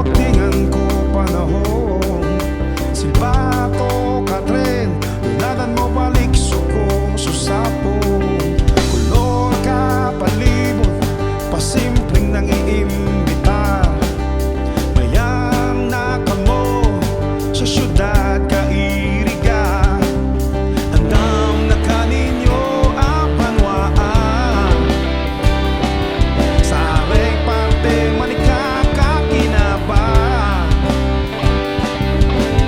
pagtingan ko panahon. Silba ko ka tren, lunadan mo balik suko susapong. Kulor ka palibot, pasimpleng nang iimbita. Mayang nakamo sa syudad kairiga. Andam na kaninyo ang panwaan. Sa aring parte manikakakinaba.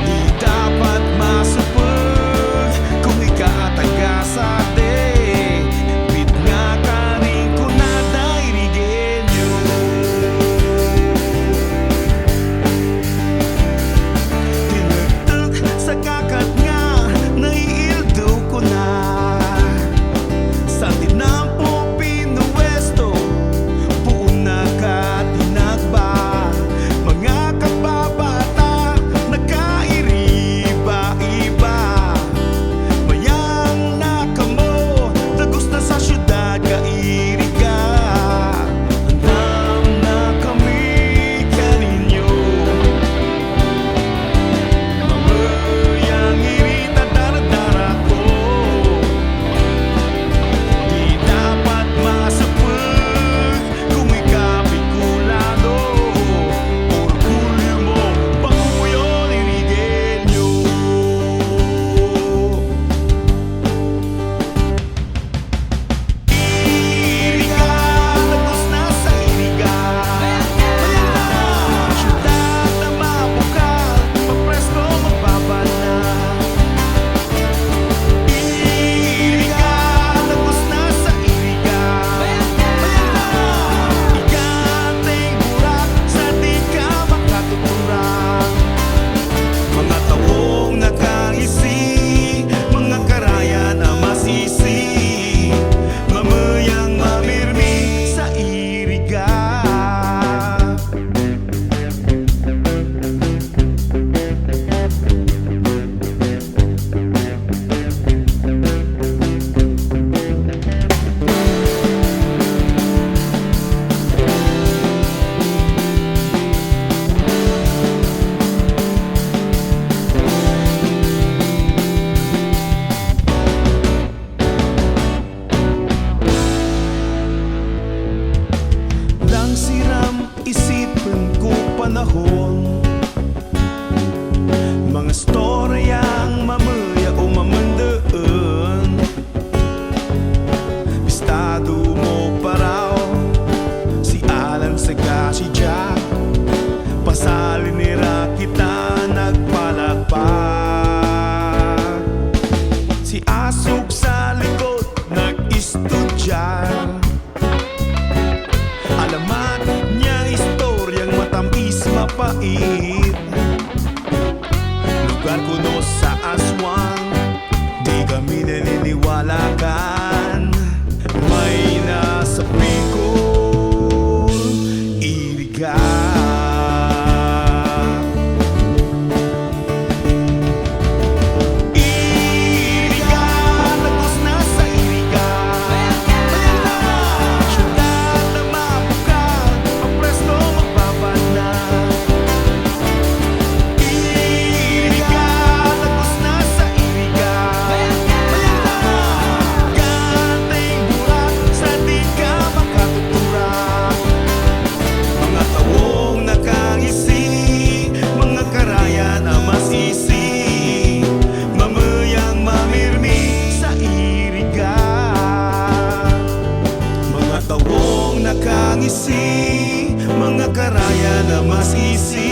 Di dapat masupag kung ikaatagasate. Bit nga ka rin kunada irigenyo. Tinagtag sa kakat nga naiildo ko na. Sa tinampo pinuwesto puna ka tinagba. Mga kababata nagkairiba-iba. Mayang nakamo tagos na sa syudad kairiga. Andam na kami kaninyo. Mamayang irita dara-dara ko. Di dapat masapag kung ikapikulado. Orgulyo mo, panguyon irigenyo. Iriga, tagos na sa iriga. Syudad na mabukal, papresko magbabana. Iriga, tagos na sa iriga. Iganteng burak sa di ka makatuturak. Mga taong nakangisi, mga karaya na masisi. Mamayang mamirmi sa iriga. Lang siram isipin ko panahon. Mga storyang mamaya o mamandaan. Estado mo pa raw si Alan Saga, si Jack. Pasalin nila kita nagpalakpak. Si Asog sa likod nag-istudya. Alamat niya istoryang matamis mapait. Lugar kuno sa aswang, di kami naniniwalakan. May nasa Bicol, Iriga. Iriga, tagos na sa iriga. Syudad na mabukal, papresko magbabana. Iriga, tagos na sa iriga. Ganteng burak sa di ka makatuturak. Mga taong nakangisi, mga karaya na masisi. Mamayang mamirmi sa iriga. Mga taong nakangisi, mga karaya na masisi.